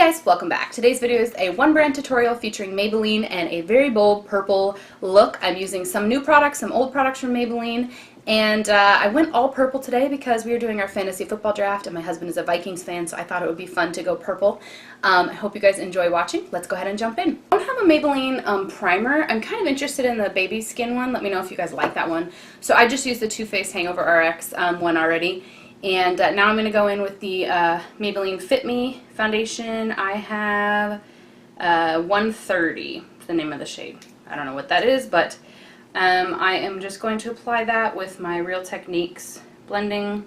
guys, welcome back. Today's video is a one brand tutorial featuring Maybelline and a very bold purple look. I'm using some new products, some old products from Maybelline, and I went all purple today because we were doing our fantasy football draft and my husband is a Vikings fan, so I thought it would be fun to go purple. I hope you guys enjoy watching. Let's go ahead and jump in. I don't have a Maybelline primer. I'm kind of interested in the baby skin one. Let me know if you guys like that one. So I just used the Too Faced Hangover RX one already. And now I'm going to go in with the Maybelline Fit Me foundation. I have 130 is the name of the shade. I don't know what that is, but I am just going to apply that with my Real Techniques blending,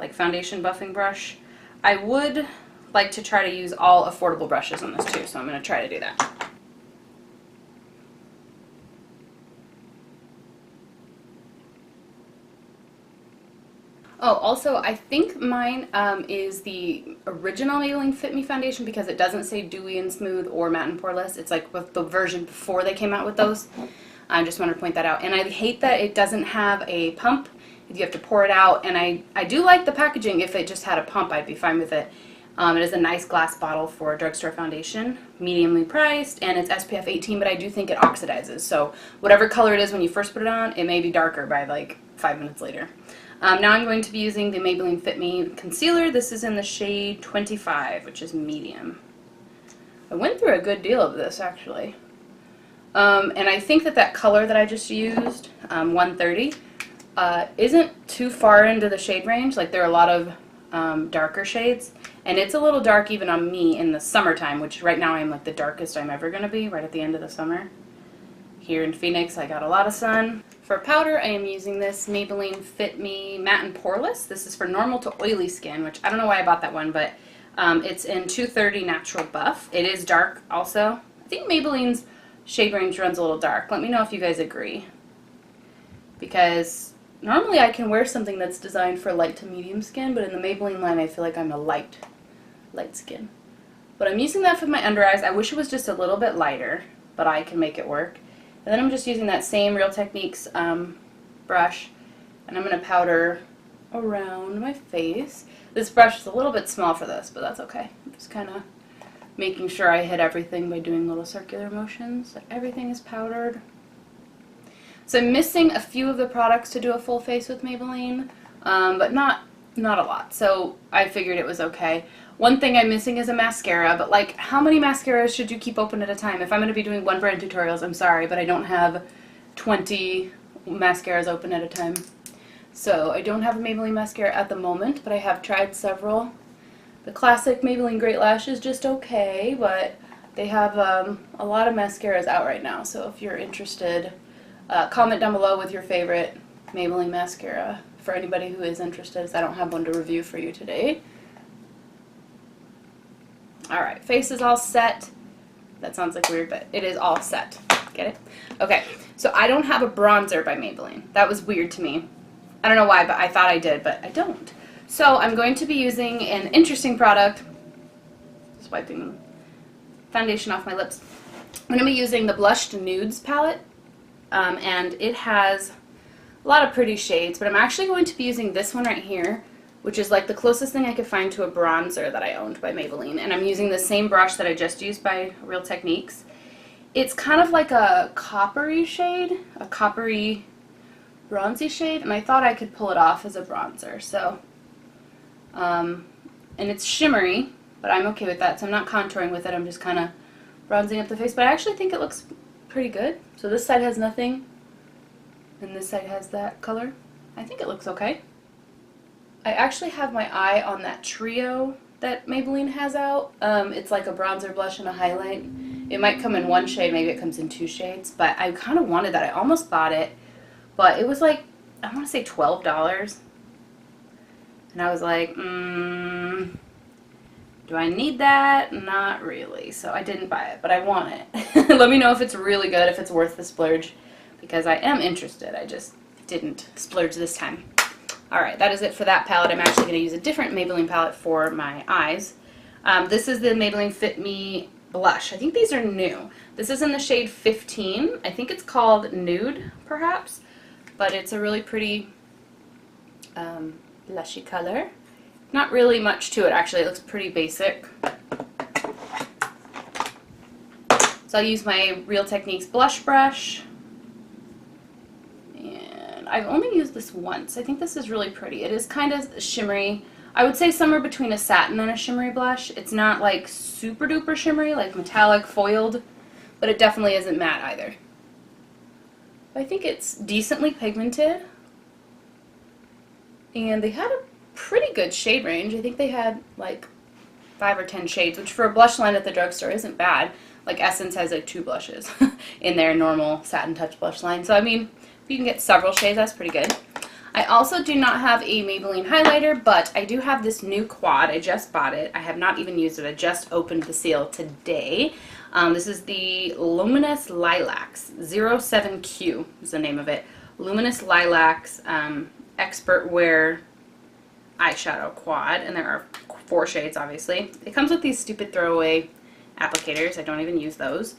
like foundation buffing brush. I would like to try to use all affordable brushes on this too, so I'm going to try to do that. Oh, also, I think mine is the original Maybelline Fit Me foundation because it doesn't say Dewy and Smooth or Matte and Poreless. It's like with the version before they came out with those. I just wanted to point that out. And I hate that it doesn't have a pump. You have to pour it out. And I do like the packaging. If it just had a pump, I'd be fine with it. It is a nice glass bottle for a drugstore foundation, mediumly priced, and it's SPF 18, but I do think it oxidizes. So whatever color it is when you first put it on, it may be darker by like 5 minutes later. Now I'm going to be using the Maybelline Fit Me concealer. This is in the shade 25, which is medium. I went through a good deal of this actually. And I think that color that I just used, 130, isn't too far into the shade range. Like there are a lot of darker shades, and it's a little dark even on me in the summertime, which right now I'm like the darkest I'm ever going to be, right at the end of the summer. Here in Phoenix, I got a lot of sun. For powder, I am using this Maybelline Fit Me Matte and Poreless. This is for normal to oily skin, which I don't know why I bought that one, but it's in 230 Natural Buff. It is dark also. I think Maybelline's shade range runs a little dark. Let me know if you guys agree. Because normally I can wear something that's designed for light to medium skin, but in the Maybelline line I feel like I'm a light skin. But I'm using that for my under eyes. I wish it was just a little bit lighter, but I can make it work. And then I'm just using that same Real Techniques brush, and I'm going to powder around my face. This brush is a little bit small for this, but that's okay. I'm just kind of making sure I hit everything by doing little circular motions. So everything is powdered. So I'm missing a few of the products to do a full face with Maybelline, but not a lot. So I figured it was okay. One thing I'm missing is a mascara, but like how many mascaras should you keep open at a time? If I'm going to be doing one brand tutorials, I'm sorry, but I don't have 20 mascaras open at a time. So I don't have a Maybelline mascara at the moment, but I have tried several. The classic Maybelline Great Lash is just okay, but they have a lot of mascaras out right now. So if you're interested, comment down below with your favorite Maybelline mascara for anybody who is interested, as I don't have one to review for you today. Alright, face is all set. That sounds like weird, but it is all set. Get it? Okay, so I don't have a bronzer by Maybelline. That was weird to me. I don't know why, but I thought I did, but I don't. So I'm going to be using an interesting product. Just wiping foundation off my lips. I'm going to be using the Blushed Nudes palette, and it has a lot of pretty shades, but I'm actually going to be using this one right here, which is like the closest thing I could find to a bronzer that I owned by Maybelline. And I'm using the same brush that I just used by Real Techniques. It's kind of like a coppery shade, a coppery bronzy shade, and I thought I could pull it off as a bronzer. So, and it's shimmery, but I'm okay with that, so I'm not contouring with it. I'm just kind of bronzing up the face, but I actually think it looks pretty good. So this side has nothing, and this side has that color. I think it looks okay. I actually have my eye on that trio that Maybelline has out. It's like a bronzer, blush, and a highlight. It might come in one shade, maybe it comes in 2 shades, but I kind of wanted that. I almost bought it, but it was like, I want to say $12. And I was like, do I need that? Not really. So I didn't buy it, but I want it. Let me know if it's really good, if it's worth the splurge, because I am interested. I just didn't splurge this time. Alright, that is it for that palette. I'm actually going to use a different Maybelline palette for my eyes. This is the Maybelline Fit Me blush. I think these are new. This is in the shade 15. I think it's called Nude, perhaps, but it's a really pretty blushy color. Not really much to it, actually. It looks pretty basic. So I'll use my Real Techniques blush brush. And I've only used this once. I think this is really pretty. It is kind of shimmery. I would say somewhere between a satin and a shimmery blush. It's not like super duper shimmery, like metallic foiled, but it definitely isn't matte either. I think it's decently pigmented. And they had a pretty good shade range. I think they had like 5 or 10 shades, which for a blush line at the drugstore isn't bad. Like Essence has like 2 blushes in their normal Satin Touch blush line. So I mean, if you can get several shades, that's pretty good. I also do not have a Maybelline highlighter, but I do have this new quad. I just bought it. I have not even used it. I just opened the seal today. This is the Luminous Lilacs 07Q is the name of it. Luminous Lilacs Expert Wear eyeshadow quad, and there are 4 shades obviously. It comes with these stupid throwaway applicators. I don't even use those.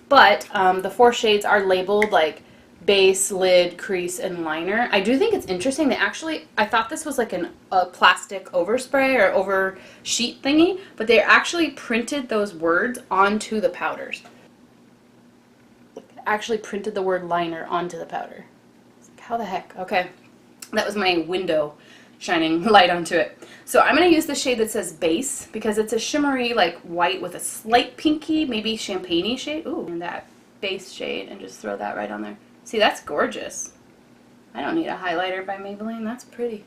But the 4 shades are labeled like base, lid, crease, and liner. I do think it's interesting. They actually, I thought this was like a plastic overspray or over sheet thingy, but they actually printed those words onto the powders. Actually printed the word liner onto the powder. How the heck? Okay. That was my window shining light onto it. So I'm going to use the shade that says base because it's a shimmery like white with a slight pinky, maybe champagne-y shade. Ooh, and that base shade, and just throw that right on there. See, that's gorgeous. I don't need a highlighter by Maybelline. That's pretty.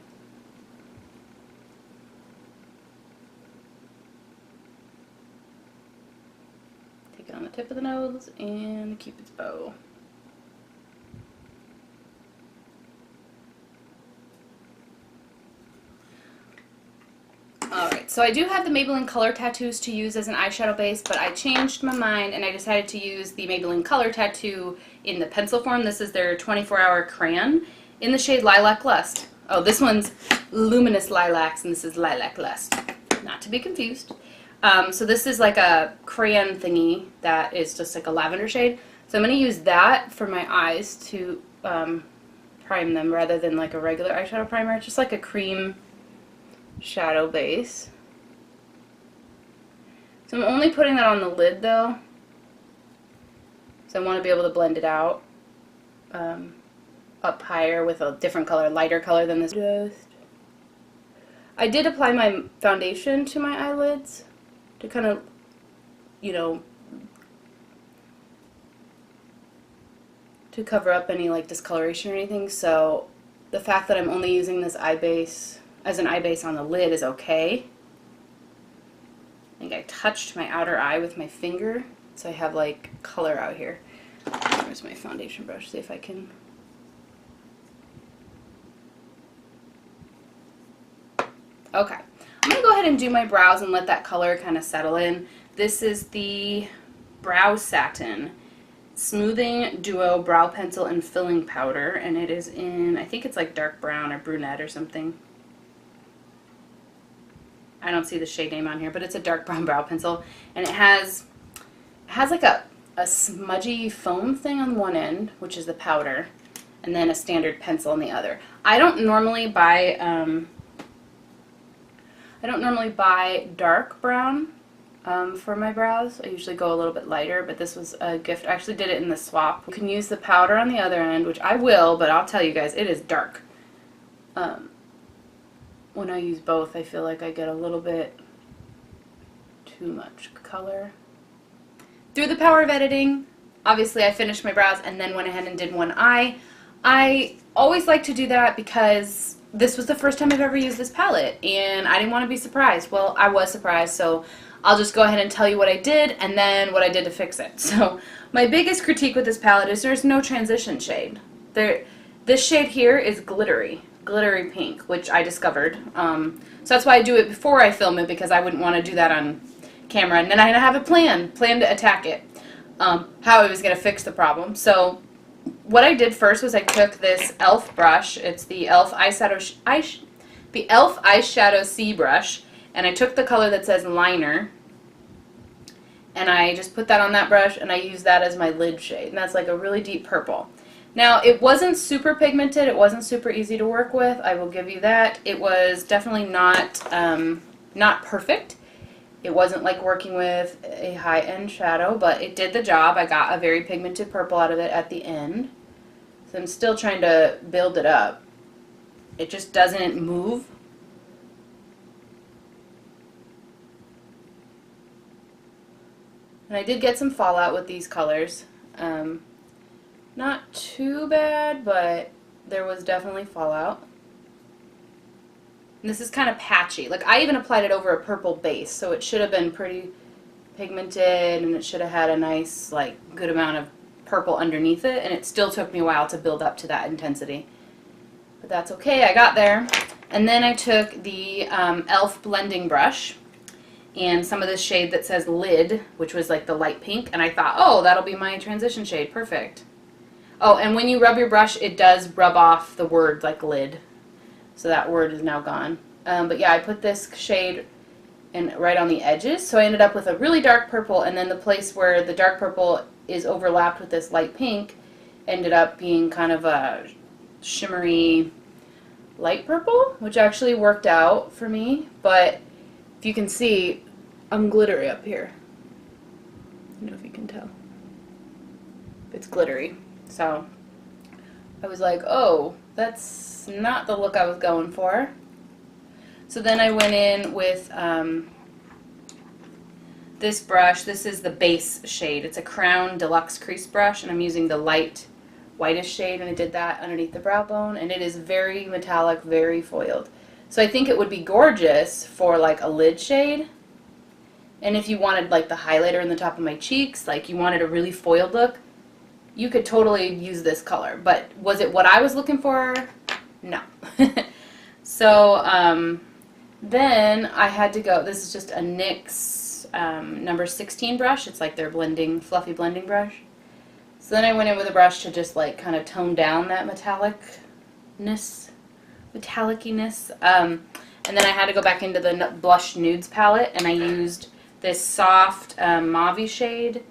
Take it on the tip of the nose and Cupid's bow. Alright, so I do have the Maybelline Color Tattoos to use as an eyeshadow base, but I changed my mind and I decided to use the Maybelline Color Tattoo in the pencil form. This is their 24-hour crayon in the shade Lilac Lust. Oh, this one's Luminous Lilacs and this is Lilac Lust. Not to be confused. So this is like a crayon thingy that is just like a lavender shade. So I'm going to use that for my eyes to prime them rather than like a regular eyeshadow primer. It's just like a cream shadow base. So I'm only putting that on the lid though, so I want to be able to blend it out up higher with a different color, lighter color than this. I did apply my foundation to my eyelids to kind of, you know, to cover up any like discoloration or anything, so the fact that I'm only using this eye base as an eye base on the lid is okay. I think I touched my outer eye with my finger, so I have like color out here. Where's my foundation brush? See if I can. Okay, I'm going to go ahead and do my brows and let that color kind of settle in. This is the Brow Satin Smoothing Duo Brow Pencil and Filling Powder, and it is in, I think it's like dark brown or brunette or something. I don't see the shade name on here, but it's a dark brown brow pencil, and it has like a smudgy foam thing on one end, which is the powder, and then a standard pencil on the other. I don't normally buy dark brown for my brows. I usually go a little bit lighter, but this was a gift. I actually did it in the swap. You can use the powder on the other end, which I will, but I'll tell you guys, it is dark. When I use both, I feel like I get a little bit too much color. Through the power of editing, obviously I finished my brows and then went ahead and did one eye. I always like to do that because this was the first time I've ever used this palette and I didn't want to be surprised. Well, I was surprised, so I'll just go ahead and tell you what I did and then what I did to fix it. So my biggest critique with this palette is there's no transition shade. This shade here is glittery pink, which I discovered. So that's why I do it before I film it, because I wouldn't want to do that on camera. And then I have a plan to attack it, how I was going to fix the problem. So what I did first was I took this e.l.f. brush. It's the e.l.f. eyeshadow C brush, and I took the color that says liner, and I just put that on that brush, and I used that as my lid shade, and that's like a really deep purple. Now, it wasn't super pigmented, it wasn't super easy to work with, I will give you that. It was definitely not perfect. It wasn't like working with a high-end shadow, but it did the job. I got a very pigmented purple out of it at the end. So I'm still trying to build it up. It just doesn't move. And I did get some fallout with these colors. Not too bad, but there was definitely fallout. And this is kind of patchy. Like, I even applied it over a purple base, so it should have been pretty pigmented, and it should have had a nice, like, good amount of purple underneath it, and it still took me a while to build up to that intensity. But that's okay, I got there. And then I took the e.l.f. blending brush and some of this shade that says Lid, which was like the light pink, and I thought, oh, that'll be my transition shade, perfect. Oh, and when you rub your brush, it does rub off the word like lid. So that word is now gone. But yeah, I put this shade right on the edges, so I ended up with a really dark purple, and then the place where the dark purple is overlapped with this light pink ended up being kind of a shimmery light purple, which actually worked out for me. But if you can see, I'm glittery up here. I don't know if you can tell. It's glittery. So I was like, oh, that's not the look I was going for. So then I went in with this brush. This is the base shade. It's a Crown Deluxe Crease brush, and I'm using the light whitish shade, and I did that underneath the brow bone, and it is very metallic, very foiled. So I think it would be gorgeous for like a lid shade. And if you wanted like the highlighter in the top of my cheeks, like you wanted a really foiled look, you could totally use this color. But was it what I was looking for? No. So then I had to go, this is just a NYX number 16 brush. It's like their blending, fluffy blending brush. So then I went in with a brush to just like kind of tone down that metalliciness. And then I had to go back into the Blush Nudes palette, and I used this soft mauve shade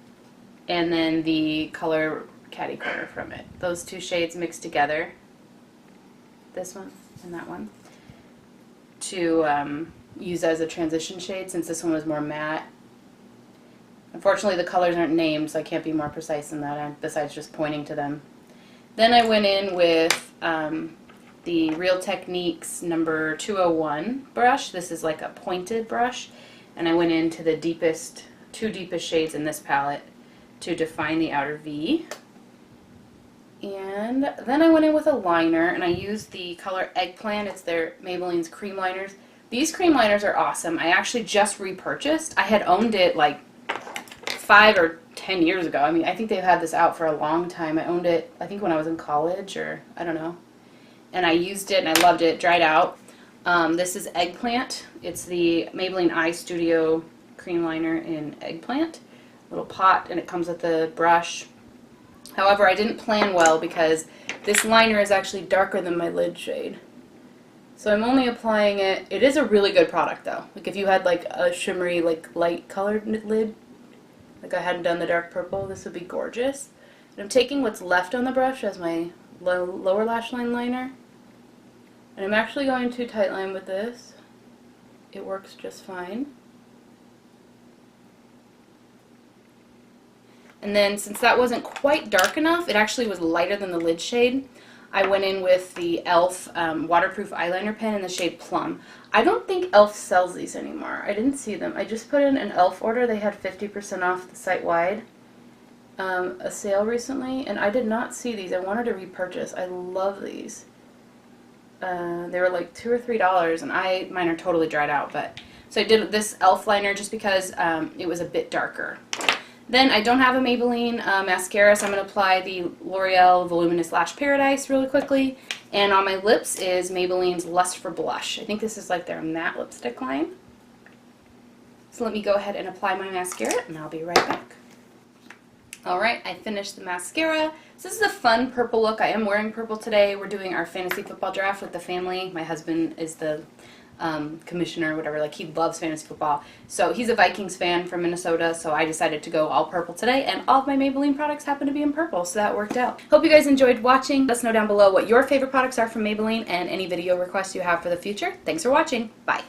and then the color Catty Corner from it. Those two shades mixed together, this one and that one, to use as a transition shade, since this one was more matte. Unfortunately, the colors aren't named, so I can't be more precise than that, besides just pointing to them. Then I went in with the Real Techniques number 201 brush. This is like a pointed brush, and I went into the two deepest shades in this palette to define the outer V. And then I went in with a liner, and I used the color Eggplant. It's their Maybelline's cream liners. These cream liners are awesome. I actually just repurchased. I had owned it like 5 or 10 years ago. I mean, I think they've had this out for a long time. I owned it, I think, when I was in college, or I don't know. And I used it, and I loved it. It dried out. This is Eggplant. It's the Maybelline Eye Studio cream liner in Eggplant. Little pot, and it comes with the brush. However, I didn't plan well because this liner is actually darker than my lid shade. So I'm only applying it. It is a really good product, though. Like if you had like a shimmery, like light colored lid, like I hadn't done the dark purple, this would be gorgeous. And I'm taking what's left on the brush as my lower lash line liner. And I'm actually going to tight line with this. It works just fine. And then since that wasn't quite dark enough, it actually was lighter than the lid shade, I went in with the e.l.f. Waterproof Eyeliner Pen in the shade Plum. I don't think e.l.f. sells these anymore. I didn't see them. I just put in an e.l.f. order. They had 50% off the site-wide a sale recently, and I did not see these. I wanted to repurchase. I love these. They were like $2 or $3, and mine are totally dried out. But so I did this e.l.f. liner just because it was a bit darker. Then I don't have a Maybelline mascara, so I'm going to apply the L'Oreal Voluminous Lash Paradise really quickly. And on my lips is Maybelline's Lust for Blush. I think this is like their matte lipstick line. So let me go ahead and apply my mascara, and I'll be right back. Alright, I finished the mascara. So this is a fun purple look. I am wearing purple today. We're doing our fantasy football draft with the family. My husband is the commissioner, whatever. Like, he loves fantasy football. So he's a Vikings fan from Minnesota, so I decided to go all purple today, and all of my Maybelline products happen to be in purple, so that worked out. Hope you guys enjoyed watching. Let us know down below what your favorite products are from Maybelline and any video requests you have for the future. Thanks for watching. Bye.